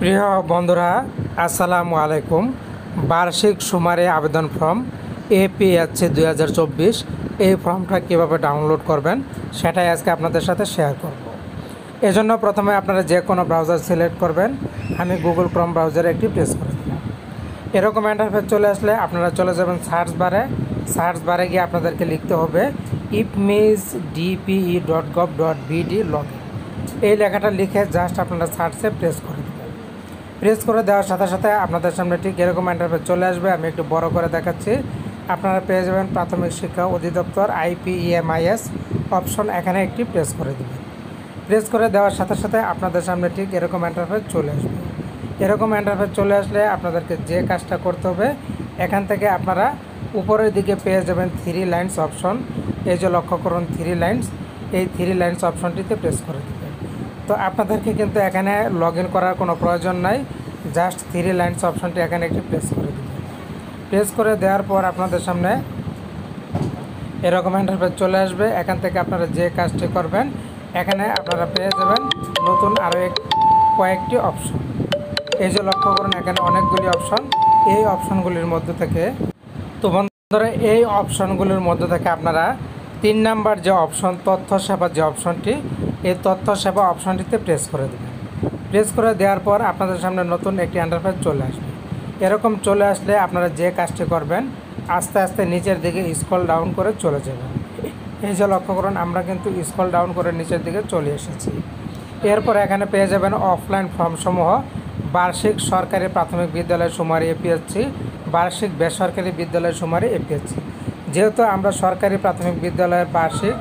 প্রিয় বন্ধুরা, আসসালামু আলাইকুম। বার্ষিক সুমারি আবেদন ফর্ম এপিএসসি 2024 এই ফর্মটা কীভাবে ডাউনলোড করবেন সেটাই আজকে আপনাদের সাথে শেয়ার করব। এজন্য প্রথমে আপনারা যে কোনো ব্রাউজার সিলেক্ট করবেন। আমি গুগল ক্রোম ব্রাউজারে একটি প্রেস করে দিলাম। এরকম ইন্টারফেস চলে আসলে আপনারা চলে যাবেন সার্চ বারে গিয়ে আপনাদেরকে লিখতে হবে ipmisdpe.gov.bd লগইন। এই লেখাটা লিখে জাস্ট আপনারা সার্চে প্রেস করে দেবেন। প্রেস করে দেওয়ার সাথে সাথে আপনাদের সামনে ঠিক এরকম ইন্টারফেস চলে আসবে। আমি একটু বড় করে দেখাচ্ছি। আপনারা পেয়ে যাবেন প্রাথমিক শিক্ষা অধিদপ্তর IPEMIS অপশন, এখানে একটি প্রেস করে দেবেন। প্রেস করে দেওয়ার সাথে সাথে আপনাদের সামনে ঠিক এরকম ইন্টারফেস চলে আসবে। এরকম ইন্টারফেস চলে আসলে আপনাদেরকে যে কাজটা করতে হবে, এখান থেকে আপনারা উপরের দিকে পেয়ে যাবেন 3 লাইনস অপশন। এই যে লক্ষ্য করুন 3 লাইনস, এই 3 লাইনস অপশনটিতে প্রেস করে দেবেন। তো আপনাদেরকে কিন্তু এখানে লগ ইন করার কোনো প্রয়োজন নাই, জাস্ট 3 লাইনস অপশনটি এখানে একটি প্রেস করে দেবেন। প্রেস করে দেওয়ার পর আপনাদের সামনে এরকম ইন্টারফেস চলে আসবে। এখান থেকে আপনারা যে কাজটি করবেন, এখানে আপনারা পেয়ে যাবেন নতুন আরও কয়েকটি অপশন। এই যে লক্ষ্য করুন এখানে অনেকগুলি অপশন। এই অপশনগুলির মধ্যে থেকে এই অপশনগুলির মধ্যে থেকে আপনারা 3 নাম্বার যে অপশন তথ্য সেবা যে অপশনটি, এই তথ্য সেবা অপশনটিতে প্রেস করে দেবেন। প্রেস করে দেওয়ার পর আপনাদের সামনে নতুন একটি ইন্টারফেস চলে আসবে। এরকম চলে আসলে আপনারা যে কাজটি করবেন, আস্তে আস্তে নিচের দিকে স্ক্রল ডাউন করে চলে যাবেন। এই যে লক্ষ্য করুন আমরা কিন্তু স্ক্রল ডাউন করে নিচের দিকে চলে এসেছি। এরপর এখানে পেয়ে যাবেন অফলাইন ফর্মসমূহ, বার্ষিক সরকারি প্রাথমিক বিদ্যালয় সুমারি এপিএসসি, বার্ষিক বেসরকারি বিদ্যালয় সুমারি এপিএসসি। যেহেতু আমরা সরকারি প্রাথমিক বিদ্যালয়ের বার্ষিক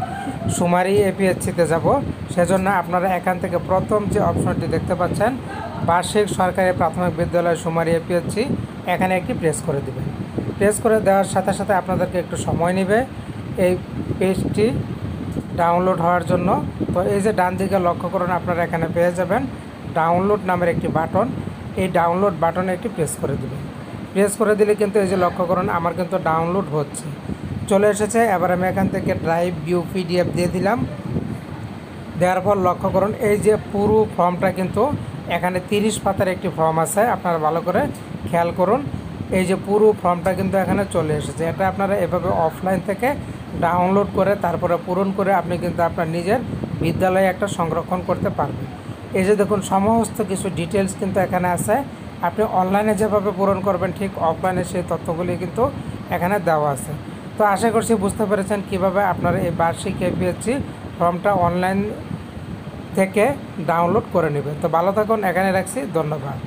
সুমারি এপিএসসিতে যাব, সেজন্য আপনারা এখান থেকে প্রথম যে অপশনটি দেখতে পাচ্ছেন বার্ষিক সরকারি প্রাথমিক বিদ্যালয় সুমারি এপিএসসি, এখানে একটি প্রেস করে দেবেন। প্রেস করে দেওয়ার সাথে সাথে আপনাদেরকে একটু সময় নেবে এই পেজটি ডাউনলোড হওয়ার জন্য। তো এই যে ডান দিকে লক্ষ্য করুন আপনারা এখানে পেয়ে যাবেন ডাউনলোড নামের একটি বাটন। এই ডাউনলোড বাটনে একটি প্রেস করে দেবেন। প্রেস করে দিলে কিন্তু এই যে লক্ষ্য করুন আমার কিন্তু ডাউনলোড হচ্ছে, চলে এসেছে। এবার আমি এখান থেকে ড্রাইভ ভিউ PDF দিয়ে দিলাম। দেওয়ার পর লক্ষ্য করুন এই যে পুরো ফর্মটা কিন্তু এখানে 30 পাতার একটি ফর্ম আছে, আপনারা ভালো করে খেয়াল করুন। এই যে পুরো ফর্মটা কিন্তু এখানে চলে এসেছে। এটা আপনারা এভাবে অফলাইন থেকে ডাউনলোড করে তারপরে পূরণ করে আপনি কিন্তু আপনার নিজের বিদ্যালয়ে একটা সংরক্ষণ করতে পারবেন। এই যে দেখুন সমস্ত কিছু ডিটেলস কিন্তু এখানে আছে। আপনি অনলাইনে যেভাবে পূরণ করবেন ঠিক অফলাইনে সেই তথ্যগুলি কিন্তু এখানে দেওয়া আছে। তো আশা করছি বুঝতে পেরেছেন কিভাবে আপনারা এই বার্ষিক এপিএসসি ফর্মটা অনলাইন থেকে ডাউনলোড করে নেবেন। তো ভালো থাকুন, এখানে রাখছি, ধন্যবাদ।